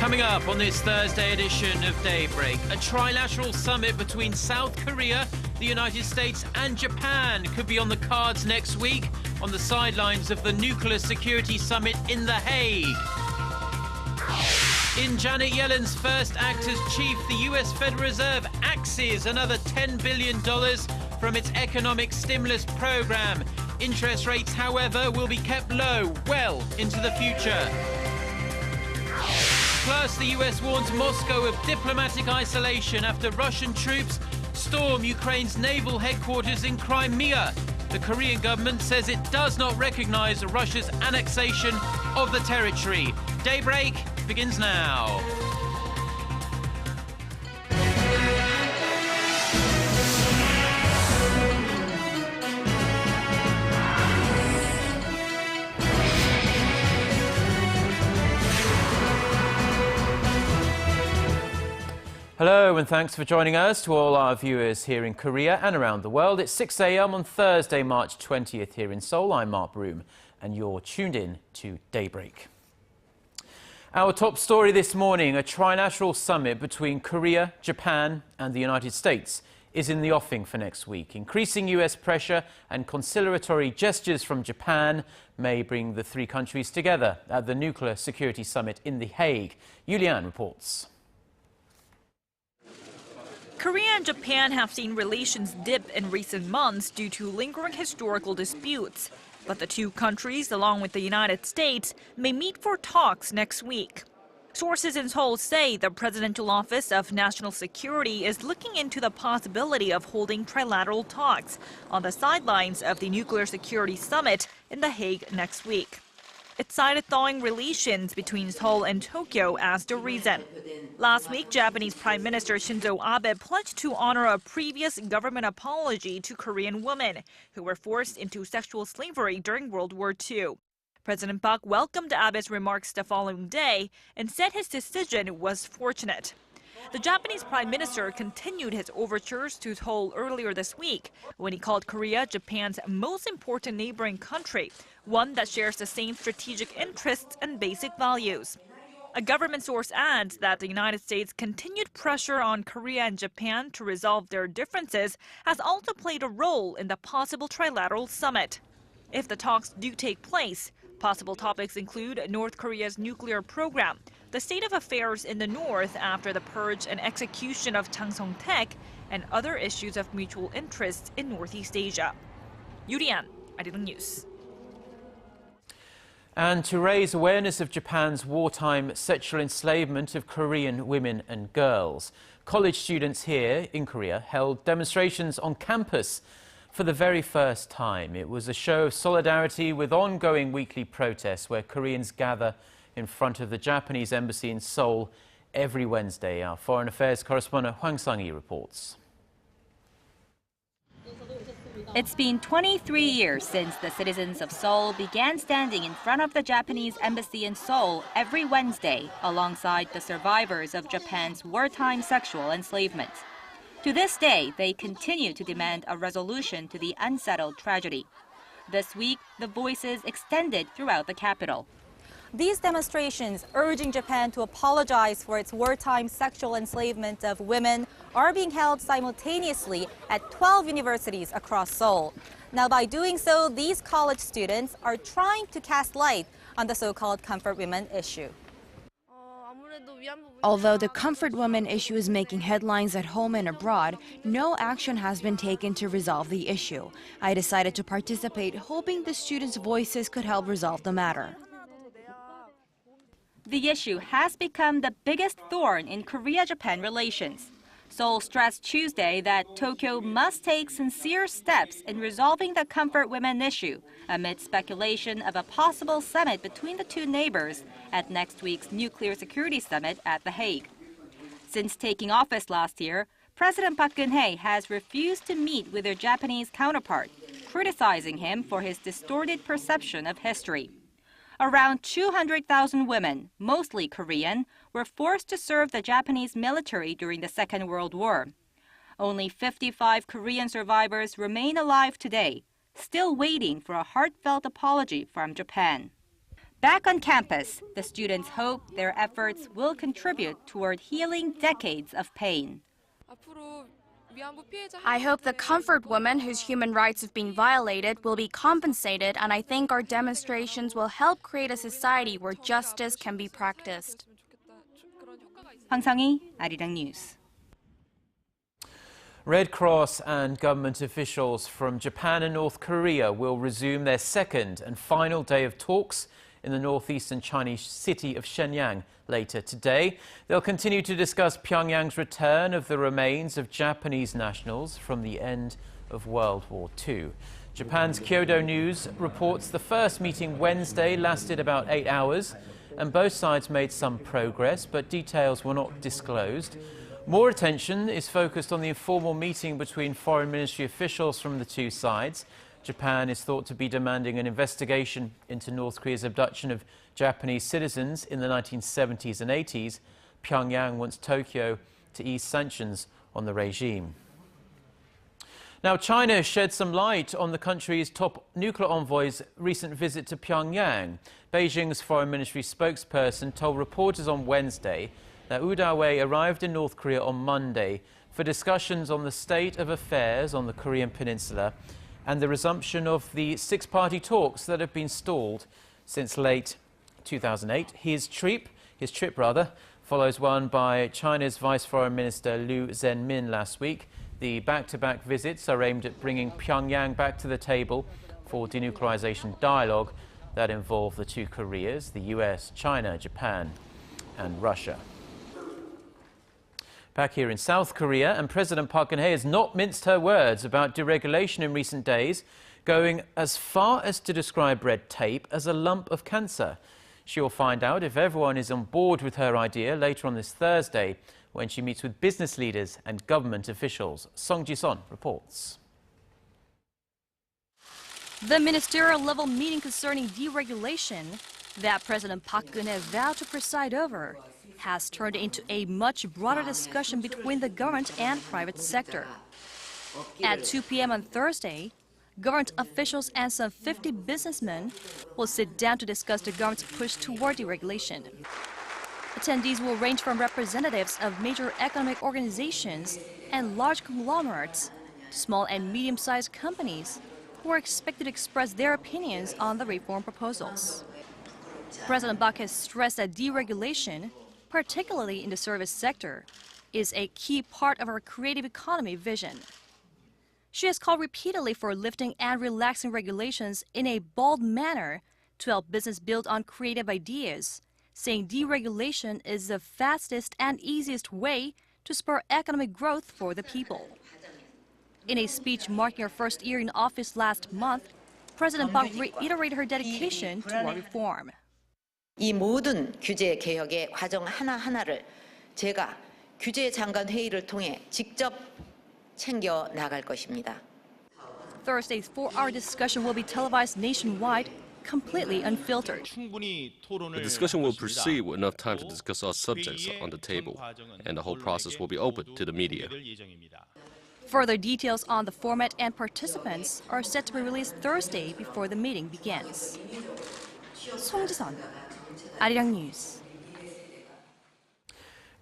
Coming up on this Thursday edition of Daybreak, a TriNational Summit between South Korea, the United States and Japan could be on the cards next week on the sidelines of the Nuclear Security Summit in The Hague. In Janet Yellen's first act as chief, the US Federal Reserve axes another $10 billion from its economic stimulus program. Interest rates, however, will be kept low well into the future. Plus, the US warns Moscow of diplomatic isolation after Russian troops storm Ukraine's naval headquarters in Crimea. The Korean government says it does not recognize Russia's annexation of the territory. Daybreak begins now. Hello and thanks for joining us. To all our viewers here in Korea and around the world, it's 6 a.m. on Thursday, March 20th here in Seoul. I'm Mark Broom and you're tuned in to Daybreak. Our top story this morning, a TriNational Summit between Korea, Japan and the United States is in the offing for next week. Increasing US pressure and conciliatory gestures from Japan may bring the three countries together at the Nuclear Security Summit in The Hague. Yulian reports. Korea and Japan have seen relations dip in recent months due to lingering historical disputes. But the two countries, along with the United States, may meet for talks next week. Sources in Seoul say the Presidential Office of National Security is looking into the possibility of holding trilateral talks on the sidelines of the Nuclear Security Summit in The Hague next week. It cited thawing relations between Seoul and Tokyo as the reason. Last week, Japanese Prime Minister Shinzo Abe pledged to honor a previous government apology to Korean women who were forced into sexual slavery during World War II. President Park welcomed Abe's remarks the following day and said his decision was fortunate. The Japanese Prime Minister continued his overtures to Seoul earlier this week when he called Korea Japan's most important neighboring country, one that shares the same strategic interests and basic values. A government source adds that the United States' continued pressure on Korea and Japan to resolve their differences has also played a role in the possible trilateral summit. If the talks do take place, possible topics include North Korea's nuclear program, the state of affairs in the north after the purge and execution of Chang Song-taek, and other issues of mutual interest in Northeast Asia. Yurian, Arirang News. And to raise awareness of Japan's wartime sexual enslavement of Korean women and girls, college students here in Korea held demonstrations on campus for the very first time. It was a show of solidarity with ongoing weekly protests where Koreans gather in front of the Japanese embassy in Seoul every Wednesday. Our Foreign Affairs correspondent Hwang Sang-hee reports. It's been 23 years since the citizens of Seoul began standing in front of the Japanese embassy in Seoul every Wednesday alongside the survivors of Japan's wartime sexual enslavement. To this day, they continue to demand a resolution to the unsettled tragedy. This week, the voices extended throughout the capital. These demonstrations urging Japan to apologize for its wartime sexual enslavement of women are being held simultaneously at 12 universities across Seoul. Now, by doing so, these college students are trying to cast light on the so-called comfort women issue. Although the comfort women issue is making headlines at home and abroad, no action has been taken to resolve the issue. I decided to participate, hoping the students' voices could help resolve the matter. The issue has become the biggest thorn in Korea-Japan relations. Seoul stressed Tuesday that Tokyo must take sincere steps in resolving the comfort women issue amid speculation of a possible summit between the two neighbors at next week's Nuclear Security Summit at The Hague. Since taking office last year, President Park Geun-hye has refused to meet with their Japanese counterpart, criticizing him for his distorted perception of history. Around 200,000 women, mostly Korean, were forced to serve the Japanese military during the Second World War. Only 55 Korean survivors remain alive today, still waiting for a heartfelt apology from Japan. Back on campus, the students hope their efforts will contribute toward healing decades of pain. I hope the comfort women whose human rights have been violated will be compensated, and I think our demonstrations will help create a society where justice can be practiced. 황성희, 아리랑 뉴스. Red Cross and government officials from Japan and North Korea will resume their second and final day of talks in the northeastern Chinese city of Shenyang later today. They'll continue to discuss Pyongyang's return of the remains of Japanese nationals from the end of World War II. Japan's Kyodo News reports the first meeting Wednesday lasted about 8 hours, and both sides made some progress, but details were not disclosed. More attention is focused on the informal meeting between foreign ministry officials from the two sides. Japan is thought to be demanding an investigation into North Korea's abduction of Japanese citizens in the 1970s and 80s. Pyongyang wants Tokyo to ease sanctions on the regime. Now, China shed some light on the country's top nuclear envoy's recent visit to Pyongyang. Beijing's foreign ministry spokesperson told reporters on Wednesday that Wu Dawei arrived in North Korea on Monday for discussions on the state of affairs on the Korean peninsula and the resumption of the six-party talks that have been stalled since late 2008. His trip follows one by China's Vice Foreign Minister Liu Zhenmin last week. The back-to-back visits are aimed at bringing Pyongyang back to the table for denuclearization dialogue that involve the two Koreas, the US, China, Japan and Russia. Back here in South Korea, and President Park Geun-hye has not minced her words about deregulation in recent days, going as far as to describe red tape as a lump of cancer. She'll find out if everyone is on board with her idea later on this Thursday when she meets with business leaders and government officials. Song Ji-son reports. The ministerial-level meeting concerning deregulation that President Park Geun-hye vowed to preside over has turned into a much broader discussion between the government and private sector. At 2 p.m. on Thursday, government officials and some 50 businessmen will sit down to discuss the government's push toward deregulation. Attendees will range from representatives of major economic organizations and large conglomerates to small and medium-sized companies who are expected to express their opinions on the reform proposals. President Park has stressed that deregulation, particularly in the service sector, is a key part of our creative economy vision. She has called repeatedly for lifting and relaxing regulations in a bold manner to help business build on creative ideas, saying deregulation is the fastest and easiest way to spur economic growth for the people. In a speech marking her first year in office last month, President Park reiterated her dedication toward reform. 이 모든 규제 개혁의 과정 하나하나를 제가 규제 장관 회의를 통해 직접 챙겨 나갈 것입니다. Thursday's 4-hour discussion will be televised nationwide, completely unfiltered. The discussion will proceed with enough time to discuss all subjects on the table, and the whole process will be open to the media. Further details on the format and participants are set to be released Thursday before the meeting begins. Song Ji-son, Arirang News.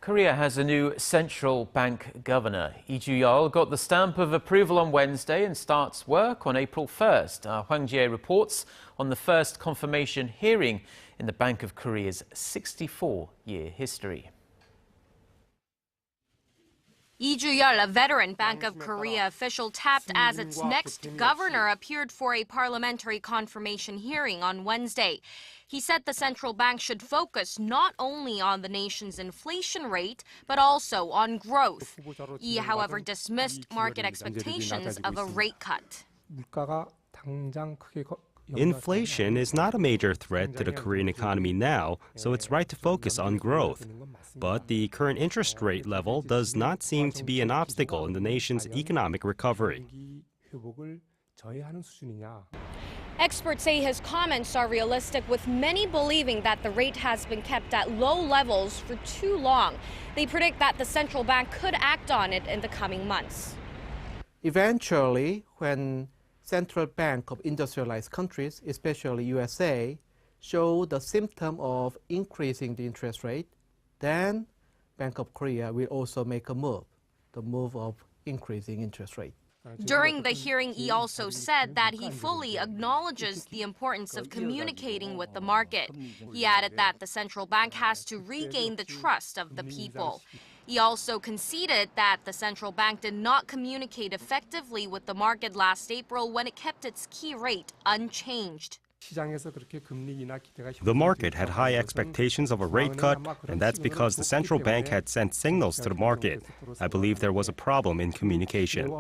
Korea has a new central bank governor. Lee Ju-yeol got the stamp of approval on Wednesday and starts work on April 1st. Hwang Ji-hye reports on the first confirmation hearing in the Bank of Korea's 64-year history. Lee Ju-yeol, a veteran Bank of Korea official tapped as its next governor, appeared for a parliamentary confirmation hearing on Wednesday. He said the central bank should focus not only on the nation's inflation rate, but also on growth. Lee, however, dismissed market expectations of a rate cut. Inflation is not a major threat to the Korean economy now, so it's right to focus on growth. But the current interest rate level does not seem to be an obstacle in the nation's economic recovery. Experts say his comments are realistic, with many believing that the rate has been kept at low levels for too long. They predict that the central bank could act on it in the coming months. Eventually, when central bank of industrialized countries, especially USA, show the symptom of increasing the interest rate, then Bank of Korea will also make a move, the move of increasing interest rate. During the hearing, he also said that he fully acknowledges the importance of communicating with the market. He added that the central bank has to regain the trust of the people. He also conceded that the central bank did not communicate effectively with the market last April when it kept its key rate unchanged. The market had high expectations of a rate cut, and that's because the central bank had sent signals to the market. I believe there was a problem in communication.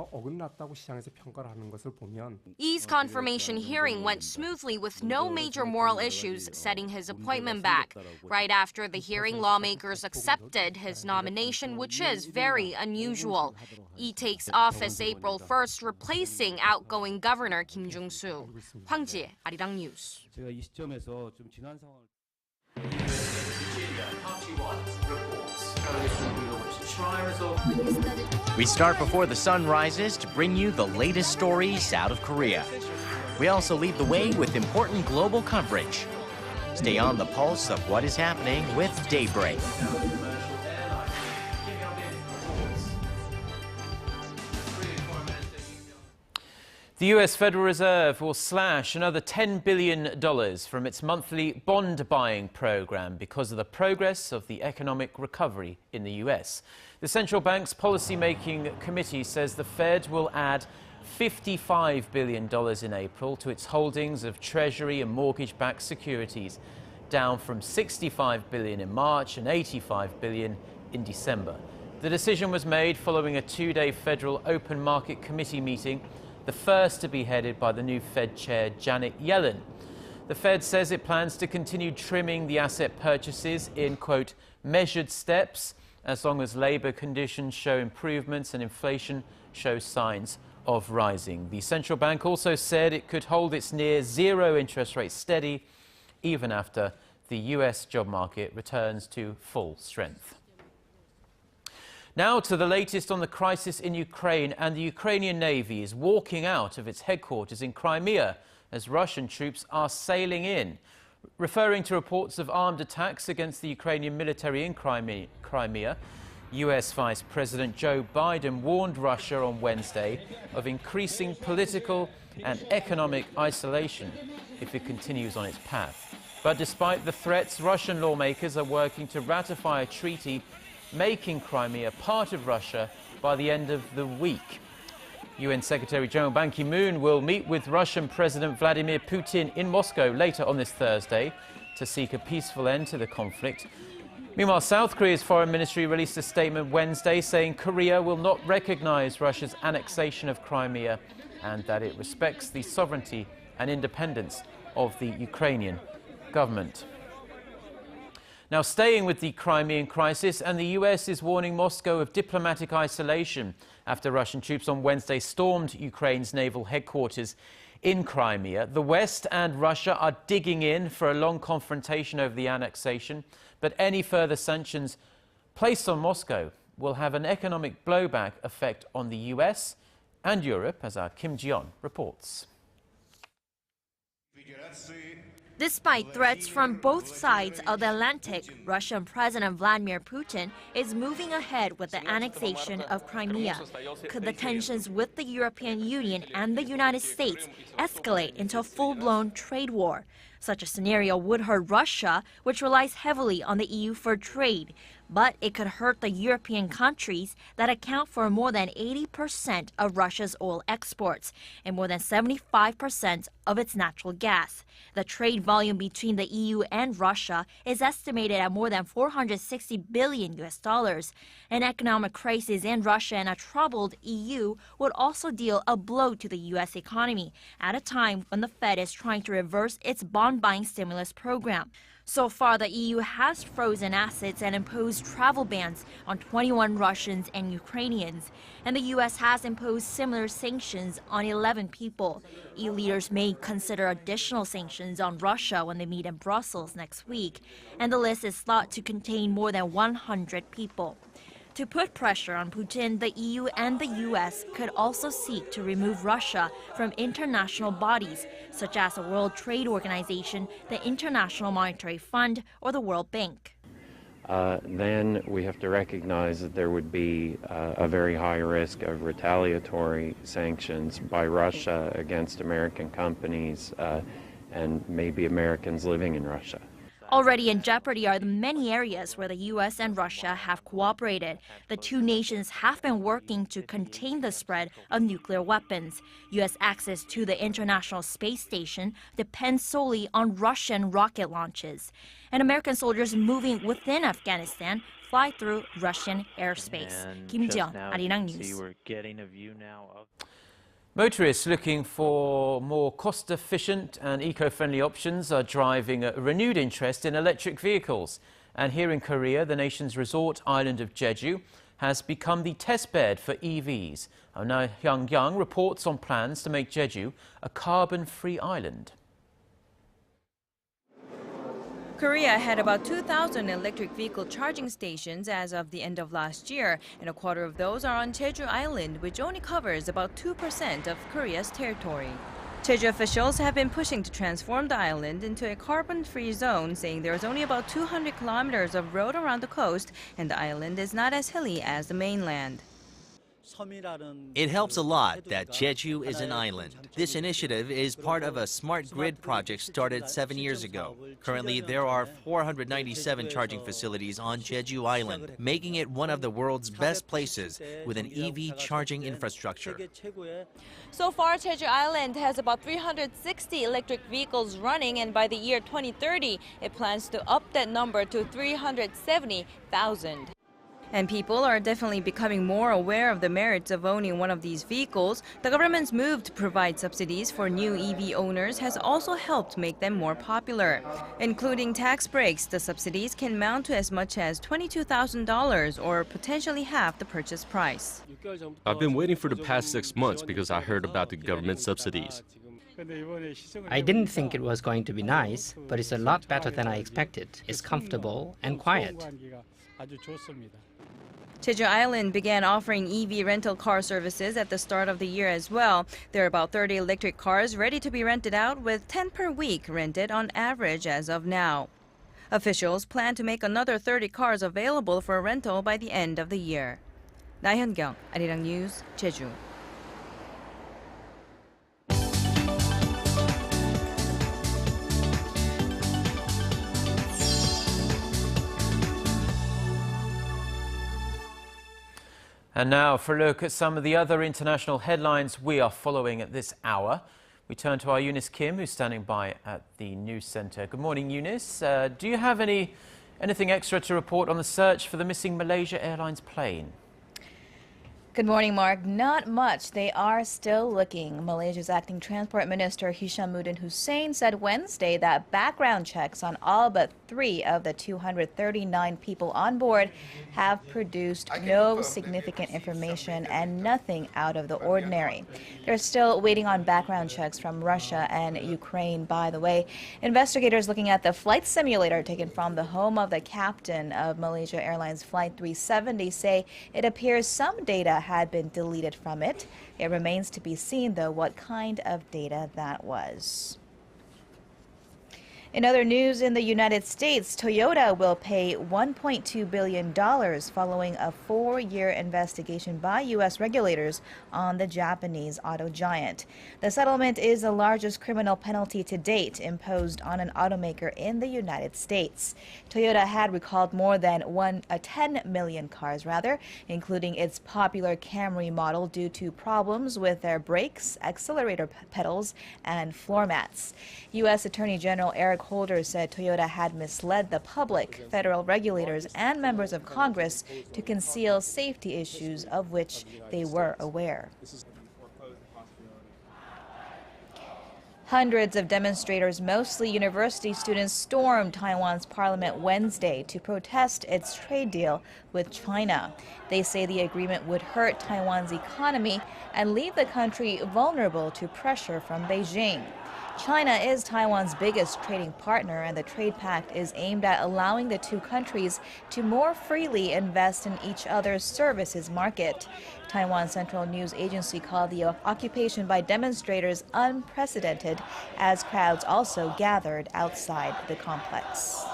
Yi's confirmation hearing went smoothly with no major moral issues, setting his appointment back. Right after the hearing, lawmakers accepted his nomination, which is very unusual. Yi takes office April 1st, replacing outgoing Governor Kim Jung-soo. 황지혜, 아리랑 뉴스. 제가 이 시점에서 좀 지난 상황을 We start before the sun rises to bring you the latest stories out of Korea. We also lead the way with important global coverage. Stay on the pulse of what is happening with Daybreak. The US Federal Reserve will slash another $10 billion from its monthly bond buying program because of the progress of the economic recovery in the US. The central bank's policymaking committee says the Fed will add $55 billion in April to its holdings of Treasury and mortgage-backed securities, down from $65 billion in March and $85 billion in December. The decision was made following a two-day Federal Open Market Committee meeting, the first to be headed by the new Fed Chair Janet Yellen. The Fed says it plans to continue trimming the asset purchases in, quote, measured steps, as long as labor conditions show improvements and inflation shows signs of rising. The central bank also said it could hold its near zero interest rate steady even after the US job market returns to full strength. Now to the latest on the crisis in Ukraine, and the Ukrainian Navy is walking out of its headquarters in Crimea as Russian troops are sailing in. Referring to reports of armed attacks against the Ukrainian military in Crimea, US Vice President Joe Biden warned Russia on Wednesday of increasing political and economic isolation if it continues on its path. But despite the threats, Russian lawmakers are working to ratify a treaty making Crimea part of Russia by the end of the week. UN Secretary General Ban Ki-moon will meet with Russian President Vladimir Putin in Moscow later on this Thursday to seek a peaceful end to the conflict. Meanwhile, South Korea's foreign ministry released a statement Wednesday saying Korea will not recognize Russia's annexation of Crimea and that it respects the sovereignty and independence of the Ukrainian government. Now, staying with the Crimean crisis, and the US is warning Moscow of diplomatic isolation after Russian troops on Wednesday stormed Ukraine's naval headquarters in Crimea. The West and Russia are digging in for a long confrontation over the annexation, but any further sanctions placed on Moscow will have an economic blowback effect on the US and Europe, as our Kim Ji-yeon reports. Despite threats from both sides of the Atlantic, Russian President Vladimir Putin is moving ahead with the annexation of Crimea. Could the tensions with the European Union and the United States escalate into a full-blown trade war? Such a scenario would hurt Russia, which relies heavily on the EU for trade. But it could hurt the European countries that account for more than 80% of Russia's oil exports and more than 75% of its natural gas. The trade volume between the EU and Russia is estimated at more than $460 billion. An economic crisis in Russia and a troubled EU would also deal a blow to the U.S. economy at a time when the Fed is trying to reverse its bond-buying stimulus program. So far, the EU has frozen assets and imposed travel bans on 21 Russians and Ukrainians, and the U.S. has imposed similar sanctions on 11 people. EU leaders may consider additional sanctions on Russia when they meet in Brussels next week, and the list is thought to contain more than 100 people. To put pressure on Putin, the EU and the US could also seek to remove Russia from international bodies, such as the World Trade Organization, the International Monetary Fund, or the World Bank. Then we have to recognize that there would be a very high risk of retaliatory sanctions by Russia against American companies and maybe Americans living in Russia. Already in jeopardy are the many areas where the U.S. and Russia have cooperated. The two nations have been working to contain the spread of nuclear weapons. U.S. access to the International Space Station depends solely on Russian rocket launches. And American soldiers moving within Afghanistan fly through Russian airspace. Kim Ji-yeon, Arirang News. Motorists looking for more cost-efficient and eco-friendly options are driving a renewed interest in electric vehicles. And here in Korea, the nation's resort island of Jeju has become the testbed for EVs. Now, Hyung reports on plans to make Jeju a carbon-free island. Korea had about 2,000 electric vehicle charging stations as of the end of last year, and a quarter of those are on Jeju Island, which only covers about 2% of Korea's territory. Jeju officials have been pushing to transform the island into a carbon-free zone, saying there is only about 200 kilometers of road around the coast, and the island is not as hilly as the mainland. It helps a lot that Jeju is an island. This initiative is part of a smart grid project started 7 years ago. Currently, there are 497 charging facilities on Jeju Island, making it one of the world's best places with an EV charging infrastructure. So far, Jeju Island has about 360 electric vehicles running, and by the year 2030, it plans to up that number to 370,000. And people are definitely becoming more aware of the merits of owning one of these vehicles. The government's move to provide subsidies for new EV owners has also helped make them more popular. Including tax breaks, the subsidies can mount to as much as $22,000 or potentially half the purchase price. I've been waiting for the past 6 months because I heard about the government subsidies. I didn't think it was going to be nice, but it's a lot better than I expected. It's comfortable and quiet. Jeju Island began offering EV rental car services at the start of the year as well. There are about 30 electric cars ready to be rented out, with 10 per week rented on average as of now. Officials plan to make another 30 cars available for rental by the end of the year. 나현경, Arirang News, Jeju. And now for a look at some of the other international headlines we are following at this hour. We turn to our Eunice Kim, who's standing by at the news centre. Good morning, Eunice. Do you have anything extra to report on the search for the missing Malaysia Airlines plane? Good morning, Mark. Not much. They are still looking. Malaysia's acting transport minister Hishamuddin Hussein said Wednesday that background checks on all but 3 of the 239 people on board have produced no significant information and nothing out of the ordinary. They're still waiting on background checks from Russia and Ukraine, by the way. Investigators looking at the flight simulator taken from the home of the captain of Malaysia Airlines Flight 370 say it appears some data had been deleted from it. It remains to be seen, though, what kind of data that was. In other news, in the United States, Toyota will pay $1.2 billion following a 4-year investigation by U.S. regulators on the Japanese auto giant. The settlement is the largest criminal penalty to date imposed on an automaker in the United States. Toyota had recalled more than 10 million cars, including its popular Camry model due to problems with their brakes, accelerator pedals, and floor mats. U.S. Attorney General Eric Holder said Toyota had misled the public, federal regulators, and members of Congress to conceal safety issues of which they were aware. Hundreds of demonstrators, mostly university students, stormed Taiwan's parliament Wednesday to protest its trade deal with China. They say the agreement would hurt Taiwan's economy and leave the country vulnerable to pressure from Beijing. China is Taiwan's biggest trading partner, and the trade pact is aimed at allowing the two countries to more freely invest in each other's services market. Taiwan Central News Agency called the occupation by demonstrators unprecedented, as crowds also gathered outside the complex.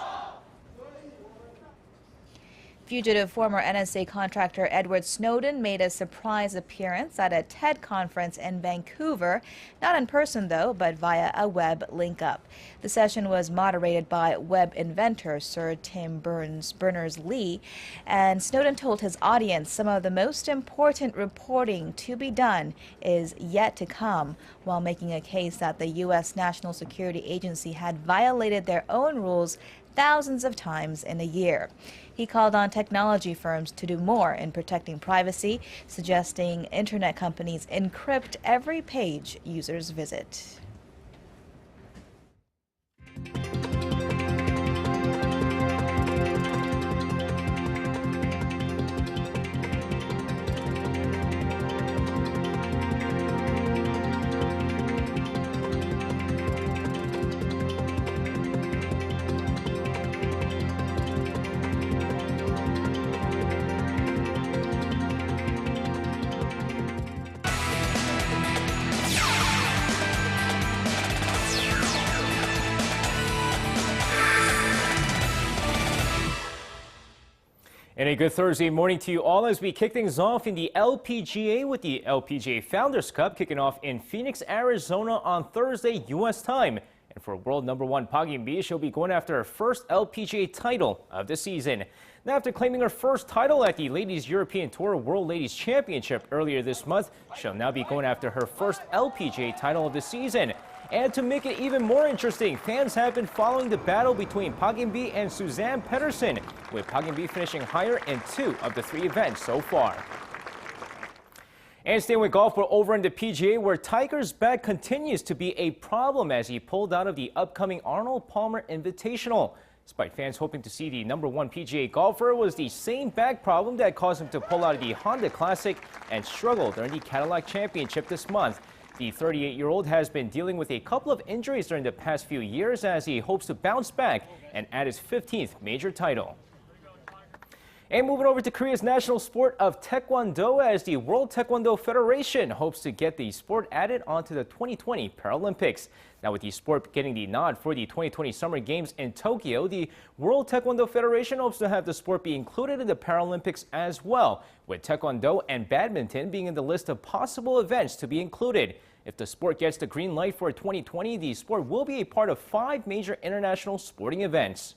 Fugitive former NSA contractor Edward Snowden made a surprise appearance at a TED conference in Vancouver, not in person though, but via a web link-up. The session was moderated by web inventor Sir Tim Berners-Lee, and Snowden told his audience some of the most important reporting to be done is yet to come, while making a case that the U.S. National Security Agency had violated their own rules thousands of times in a year. He called on technology firms to do more in protecting privacy, suggesting internet companies encrypt every page users visit. And a good Thursday morning to you all as we kick things off in the LPGA with the LPGA Founders Cup kicking off in Phoenix, Arizona on Thursday, U.S. time. And for world number one Park In-bi, she'll be going after her first LPGA title of the season. Now, after claiming her first title at the Ladies European Tour World Ladies Championship earlier this month, she'll now be going after her first LPGA title of the season. And to make it even more interesting, fans have been following the battle between Park In-bi and Suzann Pettersen, with Park In-bi finishing higher in 2 of the 3 events so far. And staying with golf, we're over in the PGA, where Tiger's back continues to be a problem as he pulled out of the upcoming Arnold Palmer Invitational. Despite fans hoping to see the number 1 PGA golfer, it was the same back problem that caused him to pull out of the Honda Classic and struggle during the Cadillac Championship this month. The 38-year-old has been dealing with a couple of injuries during the past few years as he hopes to bounce back and add his 15th major title. And moving over to Korea's national sport of Taekwondo, as the World Taekwondo Federation hopes to get the sport added onto the 2020 Paralympics. Now, with the sport getting the nod for the 2020 Summer Games in Tokyo, the World Taekwondo Federation hopes to have the sport be included in the Paralympics as well, with Taekwondo and badminton being in the list of possible events to be included. If the sport gets the green light for 2020, the sport will be a part of 5 major international sporting events.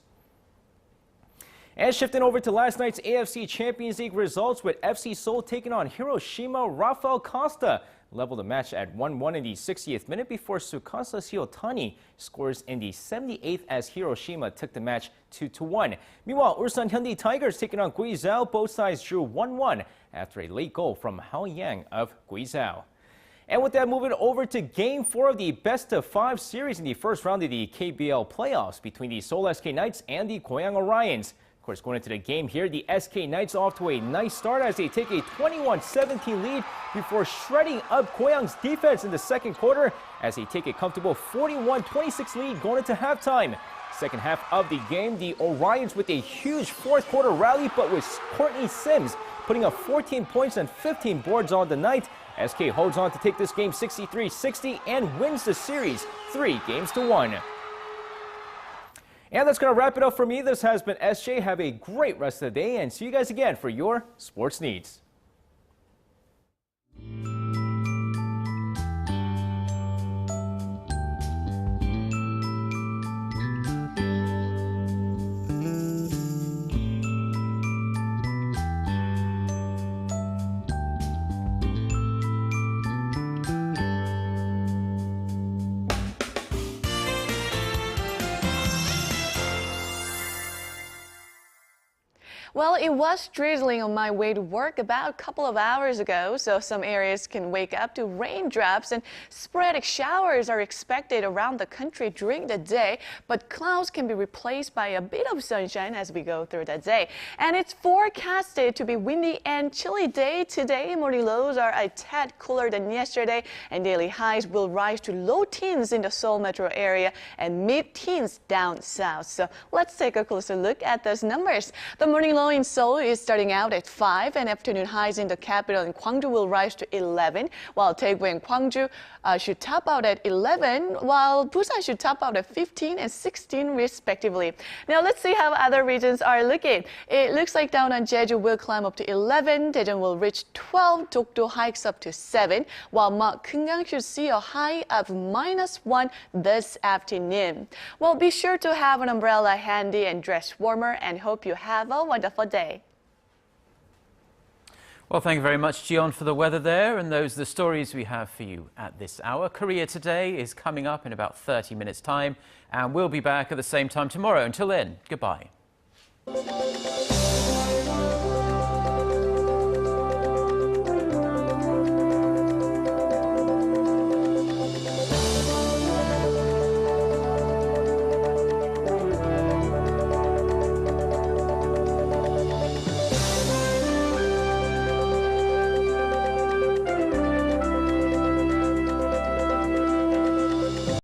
And shifting over to last night's AFC Champions League results, with FC Seoul taking on Hiroshima, Rafael Costa leveled the match at 1-1 in the 60th minute before Tsukasa Shiotani scores in the 78th as Hiroshima took the match 2-1. Meanwhile, Ulsan Hyundai Tigers taking on Guizhou, both sides drew 1-1 after a late goal from Hao Yang of Guizhou. And with that, moving over to Game 4 of the best-of-5 series in the first round of the KBL playoffs between the Seoul SK Knights and the Goyang Orions. Of course, going into the game here, the SK Knights off to a nice start as they take a 21-17 lead before shredding up Goyang's defense in the second quarter as they take a comfortable 41-26 lead going into halftime. Second half of the game, the Orions with a huge fourth quarter rally, but with Courtney Sims putting up 14 points and 15 boards on the night. SK holds on to take this game 63-60 and wins the series 3-1. And that's going to wrap it up for me. This has been SJ. Have a great rest of the day and see you guys again for your sports needs. Well, it was drizzling on my way to work about a couple of hours ago, so some areas can wake up to raindrops and sporadic showers are expected around the country during the day, but clouds can be replaced by a bit of sunshine as we go through the day. And it's forecasted to be windy and chilly day today. Morning lows are a tad cooler than yesterday, and daily highs will rise to low teens in the Seoul metro area and mid-teens down south. So let's take a closer look at those numbers. The morning low in Seoul is starting out at 5, and afternoon highs in the capital and Gwangju will rise to 11, while Daegu and Gwangju should top out at 11, while Busan should top out at 15 and 16 respectively. Now let's see how other regions are looking. It looks like down on Jeju will climb up to 11, Daejeon will reach 12, Dokdo hikes up to 7, while Mount Kungang should see a high of -1 this afternoon. Well, be sure to have an umbrella handy and dress warmer, and hope you have a wonderful day. Well, thank you very much, Jion, for the weather there. And those are the stories we have for you at this hour. Korea Today is coming up in about 30 minutes' time, and we'll be back at the same time tomorrow. Until then, goodbye.